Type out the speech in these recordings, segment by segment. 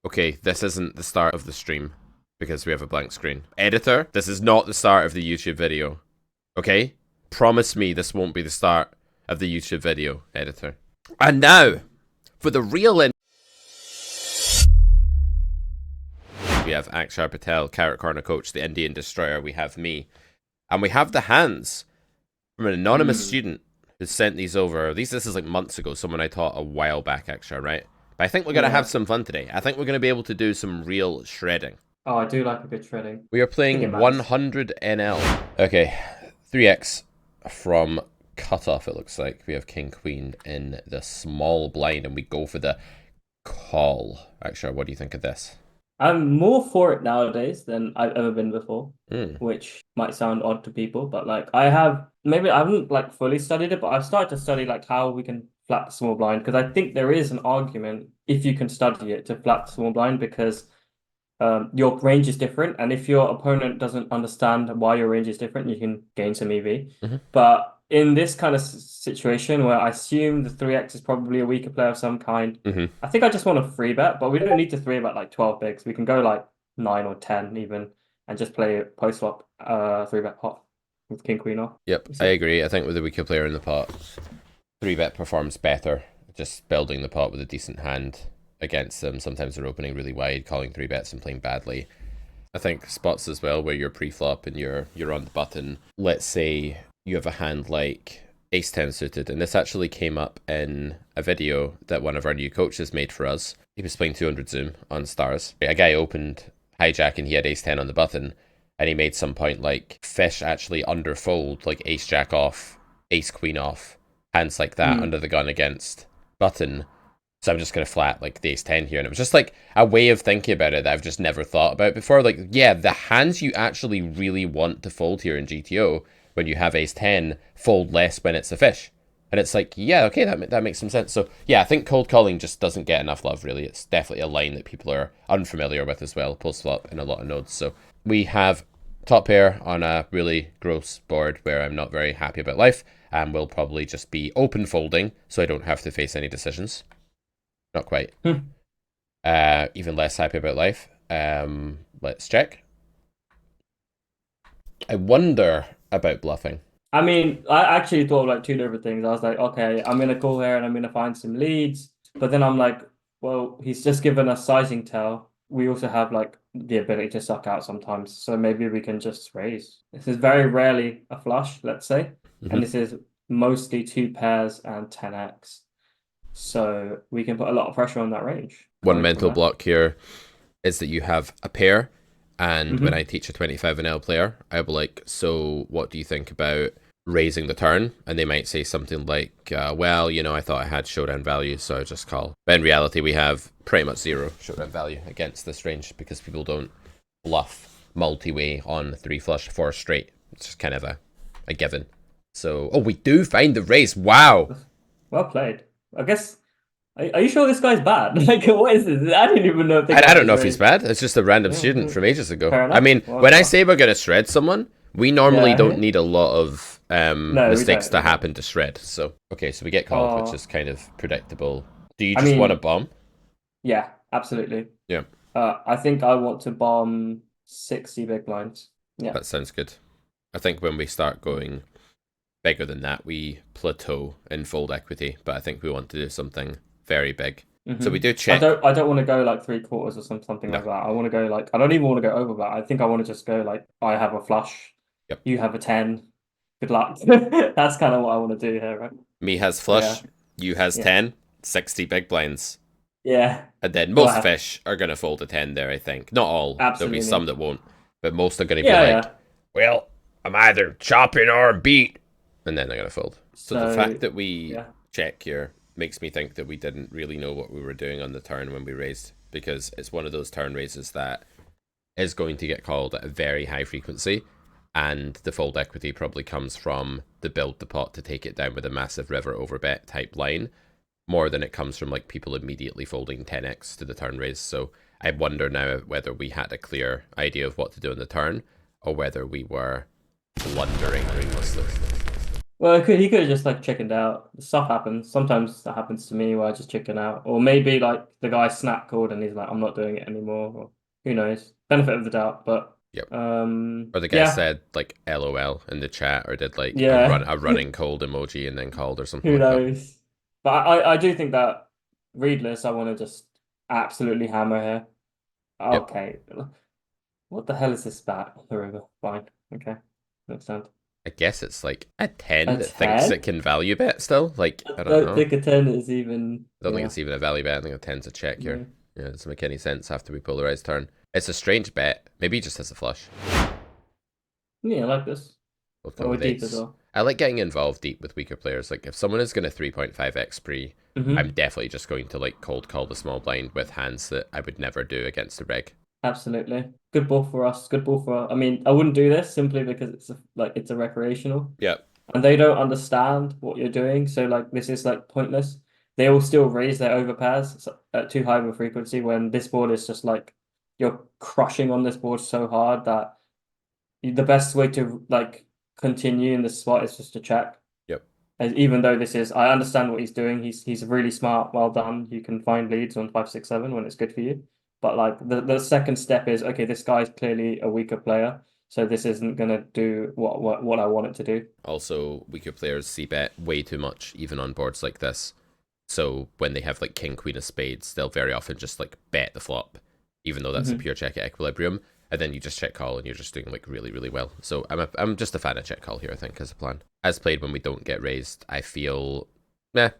Okay, this isn't the start of the stream because we have a blank screen. Editor, this is not the start of the YouTube video. Okay? Promise me this won't be the start of the YouTube video, editor. And now, for the real we have Akshar Patel, Carrot Corner Coach, the Indian Destroyer. We have me. And we have the hands from an anonymous student who sent these over. This is like months ago, someone I taught a while back, Akshar, right? But I think we're going to have some fun today. I think we're going to be able to do some real shredding. Oh, I do like a good shredding. We are playing 100 NL. Okay, 3x from cutoff, it looks like. We have King Queen in the small blind, and we go for the call. Actually, what do you think of this? I'm more for it nowadays than I've ever been before, which might sound odd to people, but like I haven't like fully studied it, but I've started to study like how we can flat the small blind, because I think there is an argument if you can study it to flat the small blind, because your range is different, and if your opponent doesn't understand why your range is different, you can gain some EV. But in this kind of situation where I assume the 3x is probably a weaker player of some kind, I think I just want a free bet, but we don't need to three bet like 12 bigs. We can go like 9 or 10 even and just play post flop three bet pot with king queen off. Yep, I agree. I think with the weaker player in the pot, 3-bet performs better. Just building the pot with a decent hand against them. Sometimes they're opening really wide, calling 3-bets and playing badly. I think spots as well where you're pre-flop and you're on the button. Let's say you have a hand like ace-10 suited, and this actually came up in a video that one of our new coaches made for us. He was playing 200 Zoom on Stars. A guy opened hijack and he had ace-10 on the button, and he made some point like fish actually underfold, like ace-jack off, ace-queen off, hands like that under the gun against button. So I'm just going to flat like the ace-10 here. And it was just like a way of thinking about it that I've just never thought about before. Like, yeah, the hands you actually really want to fold here in GTO when you have ace-10 fold less when it's a fish. And it's like, yeah, okay, that makes some sense. So yeah, I think cold calling just doesn't get enough love, really. It's definitely a line that people are unfamiliar with as well, post-flop in a lot of nodes. So we have top pair on a really gross board where I'm not very happy about life, and we'll probably just be open folding so I don't have to face any decisions. Not quite. Even less happy about life. Let's check. I wonder about bluffing. I mean, I actually thought of like two different things. I was like, okay, I'm gonna call here and I'm gonna find some leads. But then I'm like, well, he's just given us sizing tell. We also have like the ability to suck out sometimes. So maybe we can just raise. This is very rarely a flush, let's say. And this is mostly 2 pairs and 10x. So we can put a lot of pressure on that range. One mental block here is that you have a pair, and when I teach a 25NL player, I'll be like, so what do you think about raising the turn? And they might say something like, well, you know, I thought I had showdown value, so I just call. But in reality, we have pretty much 0 showdown value against this range because people don't bluff multi-way on 3 flush 4 straight. It's just kind of a given. So, oh, we do find the raise. Wow. Well played. I guess. Are you sure this guy's bad? Like, what is this? I didn't even know. I don't know if he's bad. It's just a random student from ages ago. I mean, when I say we're going to shred someone, we normally don't need a lot of mistakes to happen to shred. So, okay, so we get called, which is kind of predictable. Do you just want to bomb? Yeah, absolutely. Yeah. I think I want to bomb 60 big blinds. Yeah. That sounds good. I think when we start going bigger than that, we plateau in fold equity, but I think we want to do something very big. So we do check. I don't want to go like 3/4 or something like that. I want to go like, I don't even want to go over that. I think I want to just go like, I have a flush. Yep. You have a 10. Good luck. That's kind of what I want to do here, right? Me has flush. You has 10. 60 big blinds. Yeah. And then most fish are going to fold a 10 there, I think. Not all. Absolutely. There'll be some that won't. But most are going to be like, well, I'm either chopping or beat. And then they're going to fold. So the fact that we check here makes me think that we didn't really know what we were doing on the turn when we raised, because it's one of those turn raises that is going to get called at a very high frequency, and the fold equity probably comes from the build the pot to take it down with a massive river overbet type line, more than it comes from like people immediately folding 10x to the turn raise. So I wonder now whether we had a clear idea of what to do on the turn, or whether we were blundering aimlessly. Well, he could have just like chickened out. Stuff happens. Sometimes that happens to me where I just chicken out. Or maybe like the guy snap called and he's like, I'm not doing it anymore. Or who knows? Benefit of the doubt. But Yep. Or the guy yeah, said like LOL in the chat, or did like yeah. a running cold emoji and then called or something Who like that. knows? But I do think that readless, I want to just absolutely hammer here. Yep. Okay. What the hell is this bat on the river? Fine. Okay. Understand. I guess it's like a A 10 that thinks it 10? can value bet still. Like, I I don't don't know. think a 10 is even, I don't think yeah. it's even a value bet. I think a 10's a check here. No. Yeah, it doesn't make any sense after we polarized turn. It's a strange bet. Maybe he just has a flush. Yeah, I like this. We'll Oh, go we're with deep as ace. well. I like getting involved deep with weaker players. Like, if someone is going to 3.5x pre, I'm Mm-hmm. definitely just going to like cold call the small blind with hands that I would never do against the reg. Absolutely. Good ball for us. Good ball for I mean, I wouldn't do this simply because it's a recreational Yep. and they don't understand what you're doing. So like this is like pointless. They all still raise their overpairs at too high of a frequency when this board is just like you're crushing on this board so hard that the best way to like continue in this spot is just to check. Yep. As even though this is, I understand what he's doing. He's really smart. Well done. You can find leads on 5, 6, 7 when it's good for you. But like the second step is okay. This guy's clearly a weaker player, so this isn't gonna do what I want it to do. Also, weaker players see bet way too much, even on boards like this. So when they have like king, queen of spades, they'll very often just like bet the flop, even though that's a Hmm. pure check at equilibrium. And then you just check call and you're just doing like really, really well. So I'm just a fan of check call here, I think, as a plan. As played when we don't get raised, I feel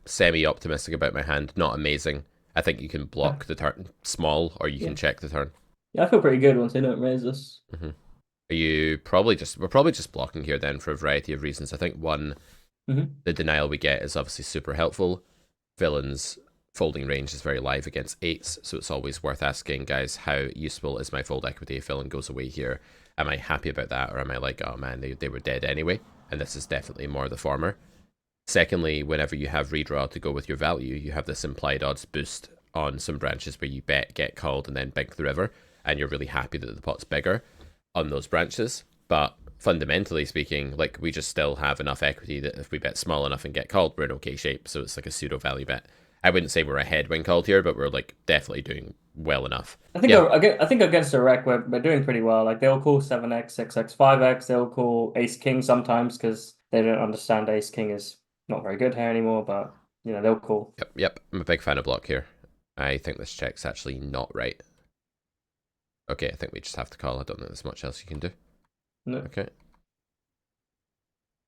semi-optimistic about my hand. Not amazing. I think you can block the turn small or you Yeah, can check the turn. yeah. I feel pretty good once they don't raise us. Mm-hmm. Are you probably just, we're probably just blocking here then for a variety of reasons. I think one, Hmm. the denial we get is obviously super helpful. Villains folding range is very live against eights, so it's always worth asking, guys, how useful is my fold equity if villain goes away here? Am I happy about that, or am I like, oh man, they were dead anyway? And this is definitely more the former. Secondly, whenever you have redraw to go with your value, you have this implied odds boost on some branches where you bet, get called, and then bink the river, and you're really happy that the pot's bigger on those branches. But fundamentally speaking, like we just still have enough equity that if we bet small enough and get called, we're in okay shape. So it's like a pseudo value bet. I wouldn't say we're ahead when called here, but we're like definitely doing well enough. Yeah, I think against a rec we're doing pretty well. Like they'll call 7x, 6x, 5x. They'll call ace king sometimes because they don't understand ace king is not very good here anymore. But you know they'll call. yep. I'm a big fan of block here. I think this check's actually not right. Okay, I think we just have to call. I don't think there's much else you can do. No. Okay.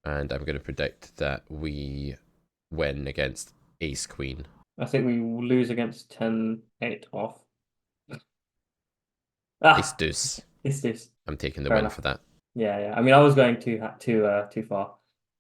And I'm going to predict that we win against ace queen. I think we will lose against 10-8 off. Ace Ah, deuce. it's this. I'm taking the Fair win enough. for that. Yeah, yeah. I mean, I was going too far,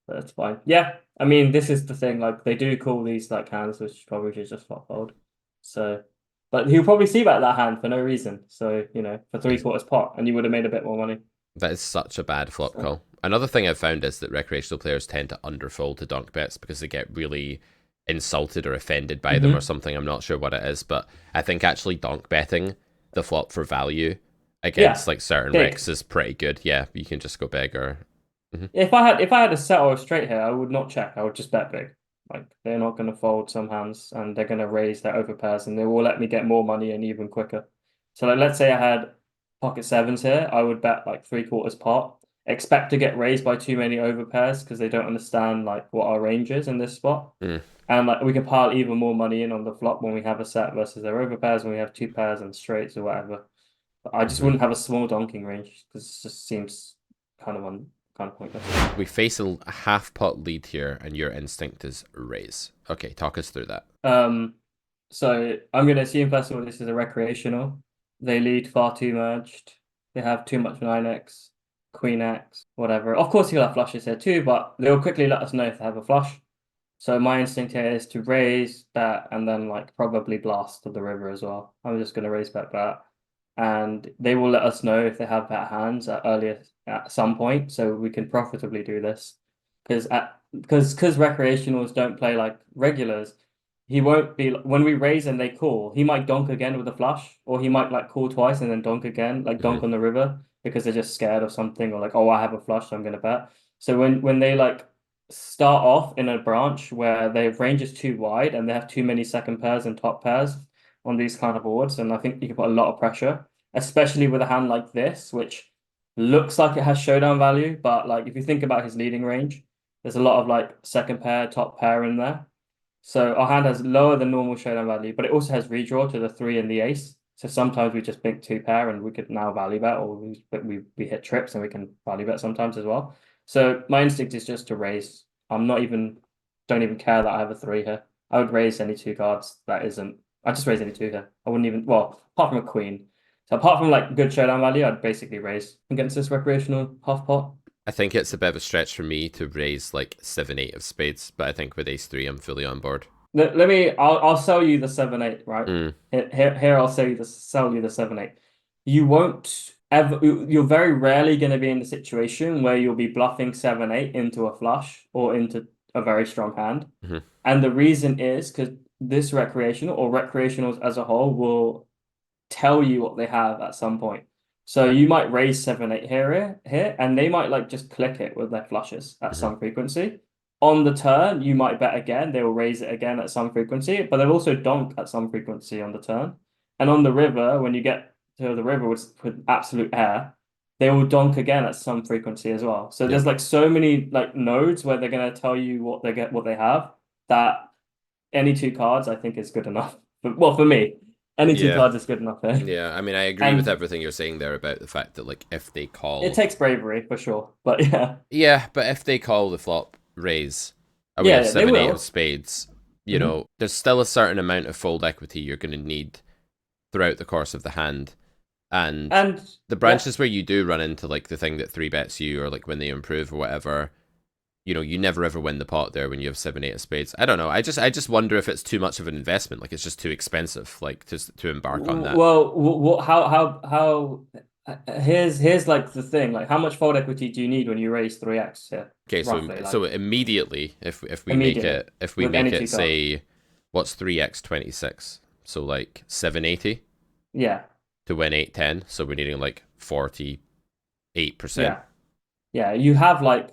but that's fine. Yeah, I mean, this is the thing. Like, they do call these like hands, which probably should just flop fold. So, but he'll probably see back that hand for no reason. So, you know, for three Yes. quarters pot, and you would have made a bit more money. That is such a bad flop So, call. Another thing I've found is that recreational players tend to underfold to donk bets because they get really insulted or offended by them or hmm. something. I'm not sure what it is, but I think actually donk betting the flop for value against Yeah, like certain big. rigs is pretty good. Yeah, you can just go big or. Mhm. If I had a set or a straight here, I would not check. I would just bet big. Like they're not going to fold some hands, and they're going to raise their overpairs, and they will let me get more money and even quicker. So like, let's say I had pocket sevens here, I would bet like three quarters pot. Expect to get raised by too many overpairs because they don't understand like what our range is in this spot. Mm. And like we can pile even more money in on the flop when we have a set versus their overpairs when we have two pairs and straights or whatever. But I just Mhm. wouldn't have a small donking range because it just seems kind of kind of pointless. We face a half pot lead here, and your instinct is raise. Okay, talk us through that. Um, so I'm going to assume first of all this is a recreational. They lead far too merged. They have too much 9x, queen x, whatever. Of course, he'll have flushes here too, but they'll quickly let us know if they have a flush. So my instinct here is to raise, bet, and then like probably blast to the river as well. I'm just going to raise, bet, and they will let us know if they have bet hands at some point, so we can profitably do this. Because recreationals don't play like regulars, he won't be when we raise and they call, he might donk again with a flush, or he might like call twice and then donk again, like Hmm. donk on the river because they're just scared of something, or like, oh, I have a flush, so I'm gonna bet. So when they like start off in a branch where their range is too wide and they have too many second pairs and top pairs on these kind of boards. And I think you can put a lot of pressure, especially with a hand like this, which looks like it has showdown value. But like if you think about his leading range, there's a lot of like second pair, top pair in there. So our hand has lower than normal showdown value, but it also has redraw to the three and the ace. So sometimes we just think two pair and we could now value bet, or we hit trips and we can value bet sometimes as well. So my instinct is just to raise. I'm not even don't even care that I have a three here. I would raise any two cards that isn't. I just raise any two here. I wouldn't even apart from a queen. So apart from like good showdown value, I'd basically raise against this recreational half pot. I think it's a bit of a stretch for me to raise like 7-8 of spades, but I think with ace three I'm fully on board. Let me. I'll sell you the 7-8. Right Mm. here. I'll sell you the 7-8. You won't ever. You're very rarely going to be in the situation where you'll be bluffing 7-8 into a flush or into a very strong hand. Mm-hmm. And the reason is because this recreational or recreationals as a whole will tell you what they have at some point. So you might raise 7-8 here, and they might like just click it with their flushes at some frequency. On the turn, you might bet again. They will raise it again at some frequency, but they'll also donk at some frequency on the turn. And on the river, when you get to the river with absolute air, they will donk again at some frequency as well. So there's like so many like nodes where they're gonna tell you what they have that any two cards I think is good enough. But well, for me, any two cards is good enough here. Yeah, I mean, I agree with everything you're saying there about the fact that like if they call, it takes bravery for sure. But yeah. Yeah, but if they call the flop raise, and we have 7-8 of spades, you know, there's still a certain amount of fold equity you're going to need throughout the course of the hand. And the branches where you do run into like the thing that three bets you, or like when they improve or whatever, you know, you never ever win the pot there when you have 7-8 of spades. I don't know. I just wonder if it's too much of an investment. Like it's just too expensive, like to embark on that. Well, what? How? Here's like the thing. Like, how much fold equity do you need when you raise 3x here? Okay, roughly, so like, immediately, if we make it say, what's 3x 26? So like 780. Yeah. To win 8-10, so we're needing like 48%. Yeah, you have like,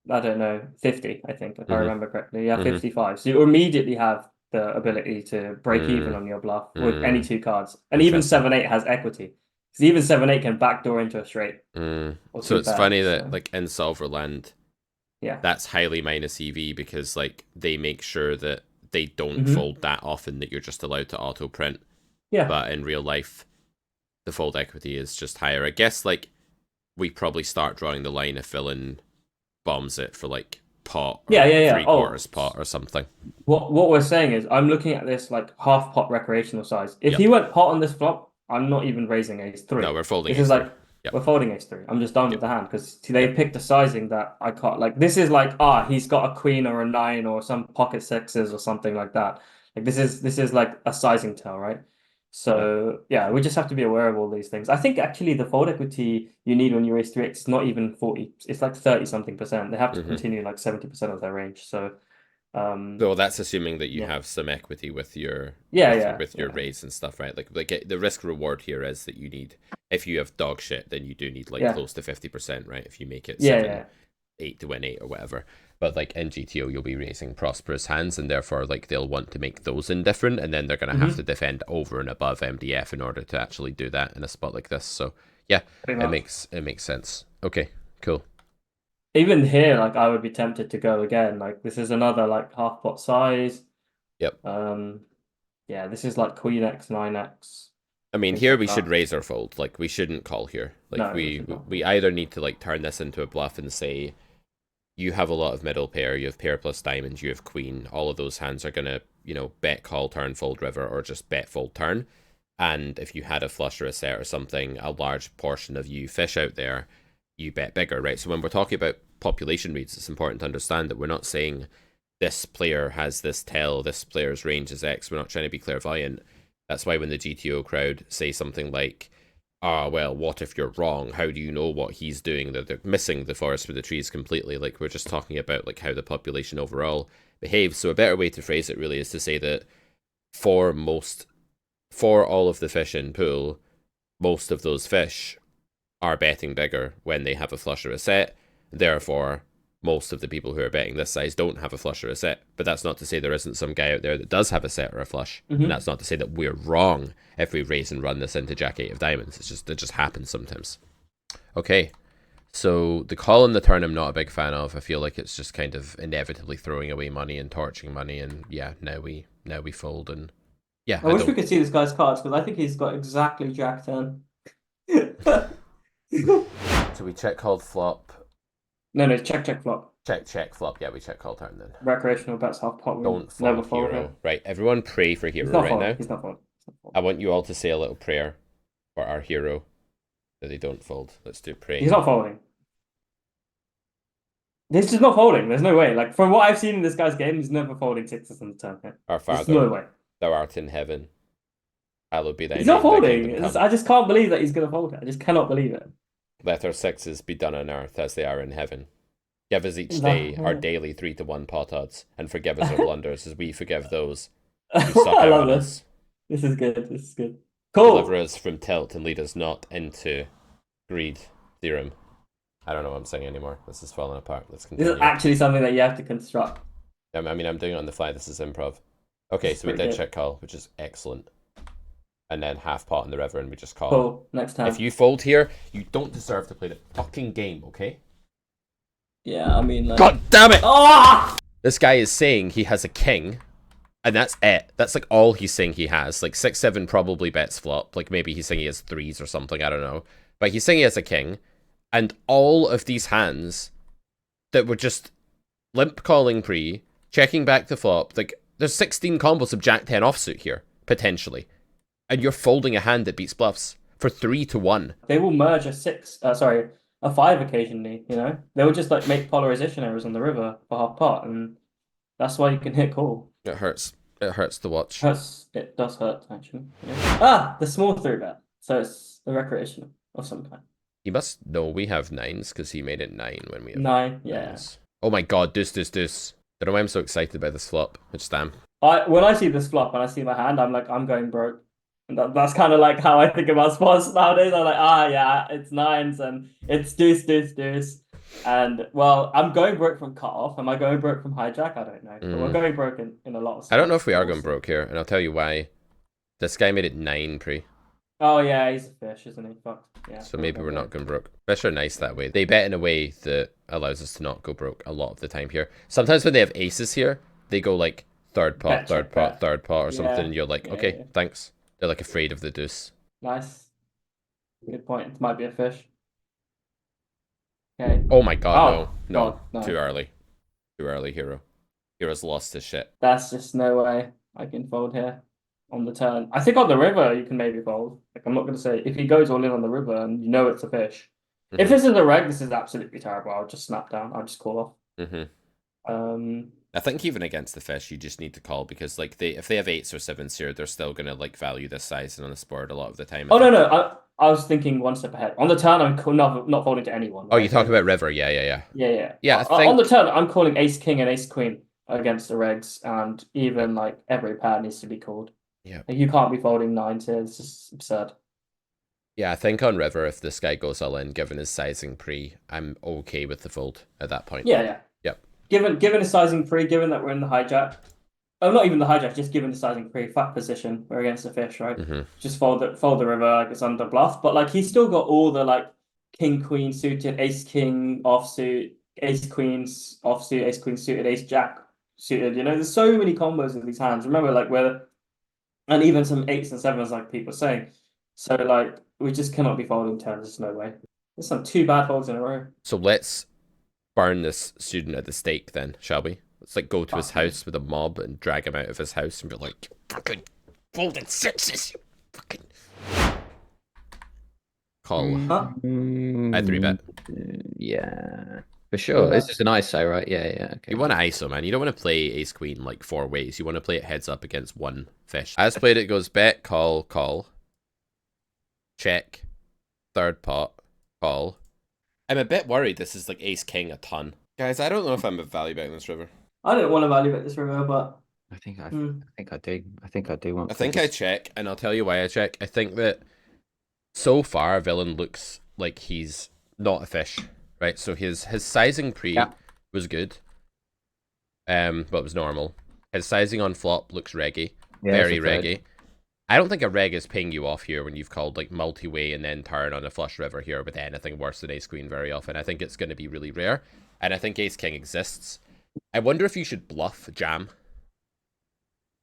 I don't know, 50, I think, if I remember correctly. Yeah, 55. So you immediately have the ability to break even on your bluff with any two cards. And even 7-8 has equity. Because even 7-8 can backdoor into a straight. So it's funny that like in Solverland, that's highly minus EV because like they make sure that they don't fold that often, that you're just allowed to auto print. Yeah. But in real life, the fold equity is just higher. I guess like we probably start drawing the line if villain bombs it for like pot or 3/4 pot or something. What we're saying is I'm looking at this like half pot recreational size. If he went pot on this flop, I'm not even raising ace three. No, we're folding ace three. We're folding ace three. I'm just done with the hand because they picked a sizing that I can't. Like this is like he's got a queen or a nine or some pocket sixes or something like that. Like this is like a sizing tell, right? So yeah, we just have to be aware of all these things. I think actually the fold equity you need when you raise 3x is not even 40. It's like 30 something percent. They have to continue like 70% of their range. So so that's assuming that you have some equity with your raise and stuff, right? Like the risk reward here is that you need, if you have dog shit, then you do need like close to 50%, right? If you make it 7-8 to win 8 or whatever. But like in GTO, you'll be raising prosperous hands, and therefore like they'll want to make those indifferent, and then they're going to have to defend over and above MDF in order to actually do that in a spot like this. So yeah, it makes sense. Okay, cool. Even here, like I would be tempted to go again. Like this is another like half pot size. Yep. Yeah, this is like Queen X, 9x. I mean, here we should raise or fold. Like we shouldn't call here. Like we either need to like turn this into a bluff and say, you have a lot of middle pair, you have pair plus diamonds, you have queen. All of those hands are going to, you know, bet, call, turn, fold, river, or just bet, fold, turn. And if you had a flush or a set or something, a large portion of you fish out there, you bet bigger, right? So when we're talking about population reads, it's important to understand that we're not saying this player has this tell, this player's range is X. We're not trying to be clairvoyant. That's why when the GTO crowd say something like, well, what if you're wrong? How do you know what he's doing? They're missing the forest for the trees completely. Like, we're just talking about like how the population overall behaves. So a better way to phrase it really is to say that for all of the fish in pool, most of those fish are betting bigger when they have a flush or a set. Therefore, most of the people who are betting this size don't have a flush or a set. But that's not to say there isn't some guy out there that does have a set or a flush. And that's not to say that we're wrong if we raise and run this into Jack 8 of diamonds. It just happens sometimes. Okay. So the call in the turn I'm not a big fan of. I feel like it's just kind of inevitably throwing away money and torching money, and yeah, now we fold, and yeah. I wish we could see this guy's cards because I think he's got exactly Jack 10. So we check called flop. No, check flop. Check flop. Yeah, we check call turn then. Recreational bets half pot. Don't fold never fold hero. Right, everyone pray for hero right folding. now. He's not folding. I want you all to say a little prayer for our hero that they don't fold. Let's do pray. He's not folding. This is not folding. There's no way. Like, from what I've seen in this guy's game, he's never folding sixes on the turn. Our Father, there's no way. Thou art in heaven. Hallowed be thy name. He's not folding. I just can't believe that he's going to fold it. I just cannot believe it. Let our sixes be done on earth as they are in heaven. Give us each day our daily 3-to-1 pot odds, and forgive us our blunders as we forgive those who suck I out love on this. us. This is good. This is good. Cool. Deliver us from tilt and lead us not into greed theorem. I don't know what I'm saying anymore. This is falling apart. Let's continue. This is actually something that you have to construct. I mean, I'm doing it on the fly. This is improv. Okay, so we did check call, which is excellent. And then half pot in the river, and we just call. Cool. Next time. If you fold here, you don't deserve to play the fucking game, okay? Yeah, I mean, like... God damn it! Oh! This guy is saying he has a king, and that's it. That's like all he's saying he has. Like 6-7 probably bets flop. Like maybe he's saying he has 3s or something. I don't know. But he's saying he has a king. And all of these hands that were just limp calling pre, checking back to flop, like there's 16 combos of Jack 10 offsuit here, potentially. And you're folding a hand that beats bluffs for 3-to-1. They will merge a 5 occasionally, you know? They will just like make polarization errors on the river for half pot, and that's why you can hit call. It hurts. It hurts to watch. It does hurt, actually. Yeah. The small 3-bet. So it's a recreational of some kind. He must know we have 9s because he made it 9 when we have 9, yeah. 9s. Oh my god, deuce. Don't know why I'm so excited by this flop. It's damn. When I see this flop and I see my hand, I'm like, I'm going broke. And that's kind of like how I think about spots nowadays. I'm like, yeah, it's 9s and it's deuce. And, well, I'm going broke from cutoff. Am I going broke from hijack? I don't know. But we're going broke in a lot of stuff. I don't know if we are going broke here, and I'll tell you why. This guy made it 9 pre. Oh, yeah, he's a fish, isn't he? Fuck. Yeah, so maybe we're not going broke. Fish are nice that way. They bet in a way that allows us to not go broke a lot of the time here. Sometimes when they have aces here, they go like third pot or something, and you're like, okay, thanks. They're like afraid of the deuce. Nice. Good point. It might be a fish. Okay. Oh my god, no. No. Too early. Too early, hero. Hero's lost his shit. That's just no way I can fold here on the turn. I think on the river you can maybe fold. Like, I'm not going to say if he goes all in on the river and you know it's a fish. If this is a reg, this is absolutely terrible. I'll just snap down. I'll just call off. I think even against the fish, you just need to call because like if they have 8s or 7s here, they're still gonna like value this size and on the board a lot of the time. No. I was thinking one step ahead. On the turn, I'm not folding to anyone. Right? Oh, you talk about river? Yeah. Yeah. On the turn, I'm calling ace king and ace queen against the regs, and even like every pair needs to be called. Yeah. Like, you can't be folding 9s here. It's just absurd. Yeah, I think on river, if this guy goes all in, given his sizing pre, I'm okay with the fold at that point. Yeah. Yep. Given his sizing pre, given that we're in the hijack. Oh, not even the hijack, just given the sizing pre, fat position, we're against the fish, right? Just fold the river like it's under bluff. But like he's still got all the like king queen suited, ace king offsuit, ace queens offsuit, ace queen suited, ace jack suited. You know, there's so many combos of these hands. Remember, like and even some 8s and 7s, like people are saying. So like we just cannot be folding turns. There's no way. There's some 2 bad folds in a row. So let's burn this student at the stake then, shall we? Let's like go to his house with a mob and drag him out of his house and be like, fucking folding 6s, you fucking call. I 3-bet. Yeah, for sure. This is an ISO, right? Yeah. Okay. You want to ISO, man. You don't want to play ace queen like 4 ways. You want to play it heads up against one fish. As played, it goes bet, call, check, third pot, call. I'm a bit worried this is like ace king a ton. Guys, I don't know if I'm a value betting this river. I don't want to value bet this river, but I think I do. I think I do want. I think I check, and I'll tell you why I check. I think that so far villain looks like he's not a fish, right? So his sizing pre was good. But it was normal. His sizing on flop looks reggy. Yeah, Very reggy. I don't think a reg is paying you off here when you've called like multi-way and then turn on a flush river here with anything worse than ace queen very often. I think it's going to be really rare. And I think ace king exists. I wonder if you should bluff jam.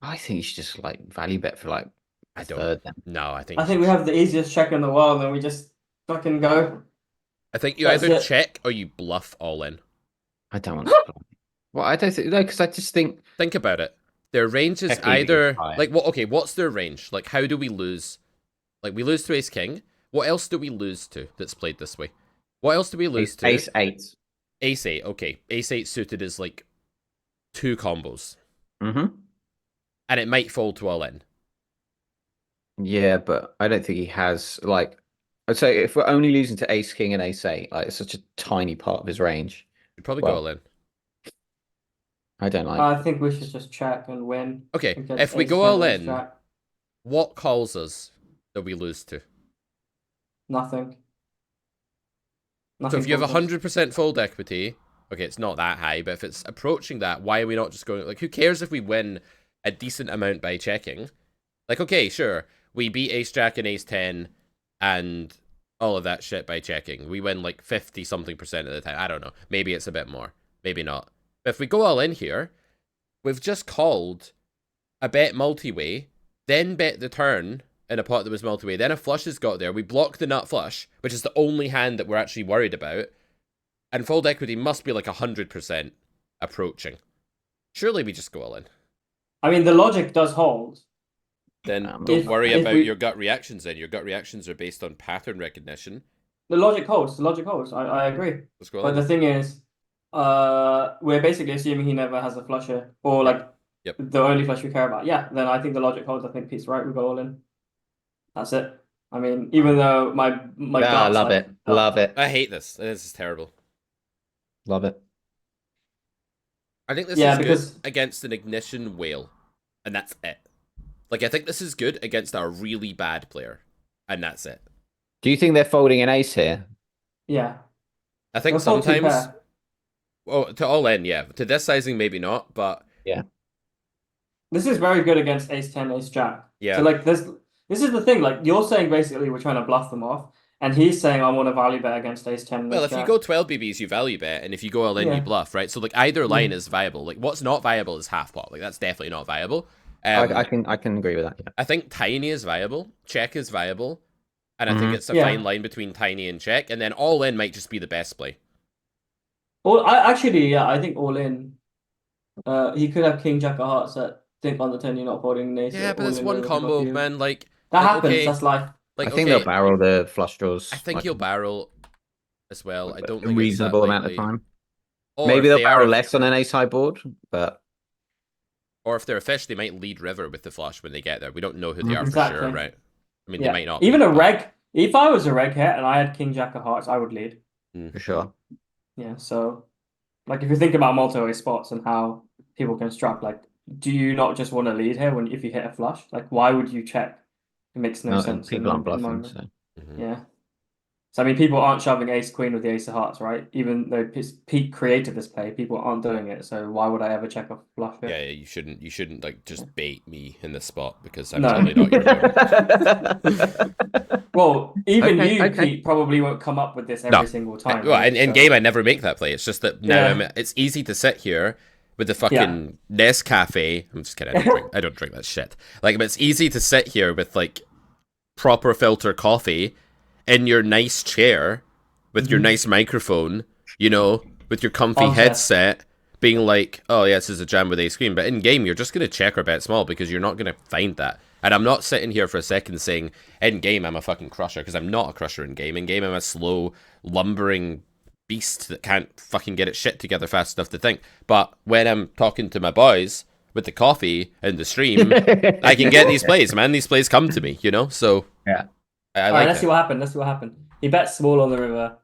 I think you should just like value bet for like I don't. third then. No, I think we have the easiest check in the world, and we just fucking go. I think you That's either it. check or you bluff all in. I don't want to. Well, I don't think no, because I just think Think about it. Their range is Checking either is high. like what? Okay, what's their range? Like, how do we lose? Like, we lose to ace king. What else do we lose to that's played this way? What else do we lose to? ace eight. Ace eight. Okay, ace eight suited is like 2 combos, Mm-hmm. and it might fold to all in. Yeah, but I don't think he has like. I'd say if we're only losing to ace king and ace eight, like it's such a tiny part of his range. You'd probably Well, go all in. I don't like. I think we should just check and win. Okay, against if we ace go 10 all ace in, jack. what calls us that we lose to? Nothing. So if you have calls us. 100% fold equity, okay, it's not that high, but if it's approaching that, why are we not just going, like, who cares if we win a decent amount by checking? Like, okay, sure, we beat ace jack and ace 10 and all of that shit by checking. We win like 50-something% of the time. I don't know. Maybe it's a bit more. Maybe not. But if we go all in here, we've just called a bet multi-way, then bet the turn in a pot that was multi-way, then a flush has got there, we block the nut flush, which is the only hand that we're actually worried about, and fold equity must be like 100% approaching. Surely we just go all in. I mean, the logic does hold. Then don't worry if about we- your gut reactions then. Your gut reactions are based on pattern recognition. The logic holds. The logic holds. I agree. Let's go all But in. the thing is, we're basically assuming he never has a flusher, or like Yep. the only flush we care about. Yeah, then I think the logic holds. I think Pete's right. We go all in. That's it. I mean, even though my I gut's love like, it. Love it. I hate this. This is terrible. Love it. I think this Yeah, is because- good against an ignition whale, and that's it. Like, I think this is good against a really bad player, and that's it. Do you think they're folding an ace here? Yeah. I think They'll fold two sometimes, pair. well, to all in, yeah. To this sizing, maybe not, but This is very good against ace 10, ace jack. yeah. So like this is the thing. Like you're saying, basically, we're trying to bluff them off, and he's saying I want to value bet against ace 10. And Well, ace if you jack. go 12 BBs, you value bet, and if you go all in, Yeah. you bluff, right? So like either line is viable. Like what's not viable is half pot. Like that's definitely not viable. I can agree with that. Yeah. I think tiny is viable, check is viable, and I think it's a Yeah. fine line between tiny and check, and then all in might just be the best play. Well, I think all in. He could have king jack of hearts at think on the 10 you're not folding an ace. Yeah, but all it's in one with a combo, few. man. Like That like, happens. okay, That's life. like I think okay, they'll barrel the flush draws. I think like, he'll barrel as well. I don't a think reasonable it's that amount of likely. time. Or Maybe if they'll they are- barrel less on an ace high board, but Or if they're a fish, they might lead river with the flush when they get there. We don't know who they are Exactly. for sure, right? I mean, Yeah. they might not. Even be, a but- reg. If I was a reg here and I had king jack of hearts, I would lead. for sure. Yeah. So, like, if you think about multi-way spots and how people construct, like, do you not just want to lead here if you hit a flush? Like, why would you check? It makes no sense. People aren't the bluffing, moment. so Mhm. Yeah. So I mean, people aren't shoving ace queen with the ace of hearts, right? Even though Pete created this play, people aren't doing it. So why would I ever check a flush here? Yeah, you shouldn't like just bait me in this spot because I'm No. totally not your player. Well, even Okay, you, okay. Pete, probably won't come up with this every single time. Well, right? in So- game I never make that play. It's just that now Yeah. it's easy to sit here with the fucking Nescafe. I'm just kidding. I don't drink that shit. Like, but it's easy to sit here with like proper filter coffee in your nice chair with your nice microphone, you know, with your comfy Armchair. headset, being like, oh yeah, this is a jam with ace queen. But in game, you're just gonna check or bet small because you're not gonna find that. And I'm not sitting here for a second saying in game I'm a fucking crusher, because I'm not a crusher in game. In game I'm a slow, lumbering beast that can't fucking get its shit together fast enough to think. But when I'm talking to my boys with the coffee and the stream, I can get these plays, man. These plays come to me, you know? So Yeah. I All right, like let's it. see what happened. Let's see what happened. He bet small on the river.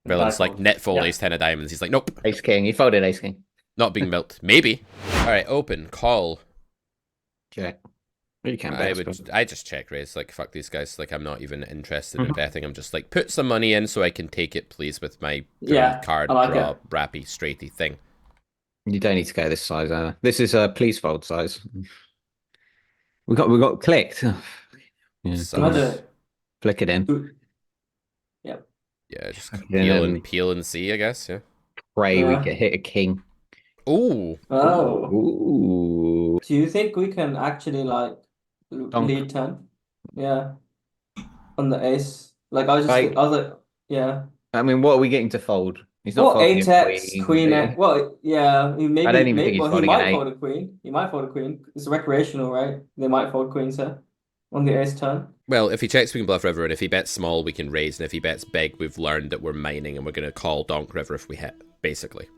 Brilliant's like net fold Yeah. ace 10 of diamonds. He's like, nope, Ace king. He folded ace king. not being milked. Maybe. All right, open, call. Check. You can bet. I just check raise. Like, fuck these guys. Like, I'm not even interested in betting. I'm just like, put some money in so I can take it, please, with my Yeah, card I like draw, it. rappy, straighty thing. You don't need to go this size, Anna. This is a please fold size. We got clicked. Yeah, Sucks. Imagine flick it in. it. Yep. Yeah, just then peel and see, I guess. Yeah. Pray we Yeah. can hit a king. Ooh. Oh. Ooh. Do you think we can actually like Donk. lead turn? Yeah. On the ace. Like I was Like, yeah. I mean, what are we getting to fold? He's not Well, folding a 8x, queen. queen X. Well, yeah, I don't even think he's well, he folding an might 8. fold a queen. He might fold a queen. It's recreational, right? They might fold queens here on the ace turn. Well, if he checks, we can bluff river, and if he bets small, we can raise, and if he bets big, we've learned that we're mining, and we're going to call donk river if we hit, basically.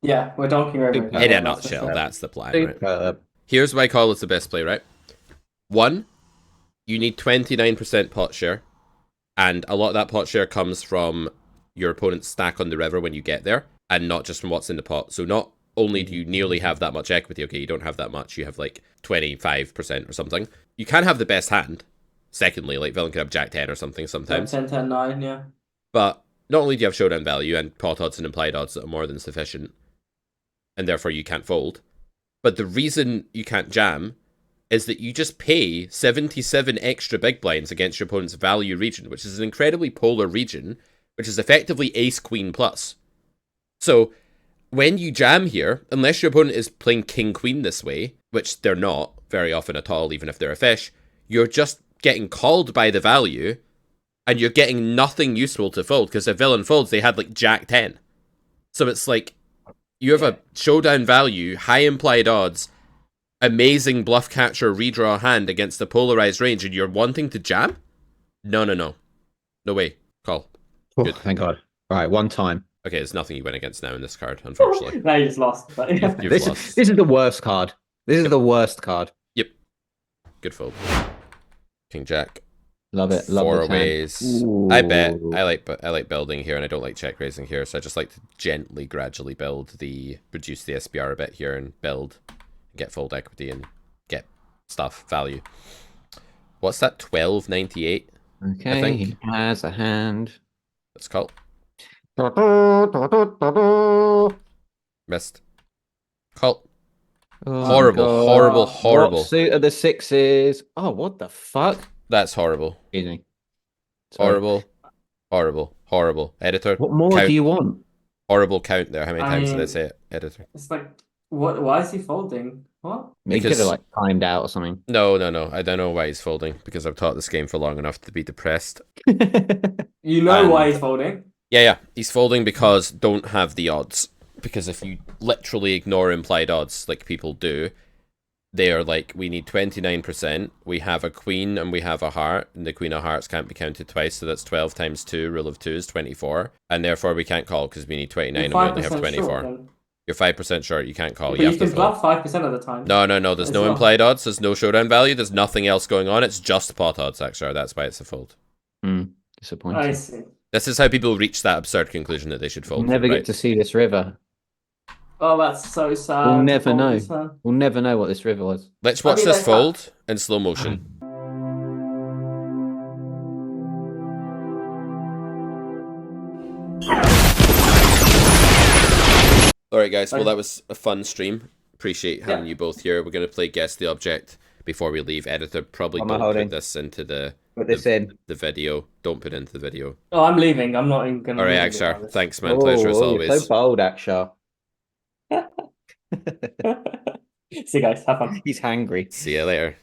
Yeah, we're donking river. Superb. In Yeah, a that's for nutshell, sure. that's the plan, right? Superb. Here's why call is the best play, right? 1, you need 29% pot share, and a lot of that pot share comes from your opponent's stack on the river when you get there, and not just from what's in the pot. So not only do you nearly have that much equity, okay, you don't have that much, you have like 25% or something. You can have the best hand. Secondly, like villain could have jack 10 or something sometimes. 10, 10, 9, yeah. But not only do you have showdown value and pot odds and implied odds that are more than sufficient, and therefore you can't fold, but the reason you can't jam is that you just pay 77 extra big blinds against your opponent's value region, which is an incredibly polar region, which is effectively ace-queen plus. So when you jam here, unless your opponent is playing king-queen this way, which they're not very often at all, even if they're a fish, you're just getting called by the value, and you're getting nothing useful to fold, because if villain folds, they had like jack 10. So it's like, you have a showdown value, high implied odds, amazing bluff catcher redraw hand against the polarized range, and you're wanting to jam? No. No way. Call. Oh, thank God. All right, one time. Okay, there's nothing you win against now in this card, unfortunately. Now you just lost. But yeah. You've lost. This is the worst card. This is the worst card. Yep. Good fold. King Jack. Love it. Love Four this hand. ways. Ooh. I bet. I like building here, and I don't like check raising here, so I just like to gently, gradually reduce the SPR a bit here and build, get fold equity and get stuff value. What's that? 1298. Okay, I think. he has a hand. Let's call. Missed. Call. Oh Horrible. What suit are the sixes? Oh, what the fuck? That's horrible. Excuse me. Sorry. Horrible. Editor. What more count. do you want? Horrible count there. How many times did I say it? Editor. It's like, what? Why is he folding? What? He could have like timed out or something. No. I don't know why he's folding, because I've taught this game for long enough to be depressed. You know why he's folding? Yeah. He's folding because don't have the odds. Because if you literally ignore implied odds, like people do, they are like, we need 29%, we have a queen and we have a heart, and the queen of hearts can't be counted twice, so that's 12 times 2, rule of 2 is 24, and therefore we can't call because we need 29 and we only have 24. Short, You're 5% short, you can't call, but you you have to can fold. bluff 5% of the time. No, there's no implied odds, there's no showdown value, there's nothing else going on, it's just pot odds, actually, that's why it's a fold. Disappointing. I see. This is how people reach that absurd conclusion that they should fold. Never get to see this river. Oh, that's so sad. We'll never know. This one. We'll never know what this river was. Let's watch this fold in slow motion. Alright guys, well that was a fun stream. Appreciate having you both here. We're going to play Guess the Object before we leave. Editor, probably don't put this into the video. Don't put it into the video. Oh, I'm leaving. I'm not even going to. Alright, Akshar. Thanks, man. Pleasure as always. You're so bold, Akshar. See you guys. Have fun. He's hangry. See you later.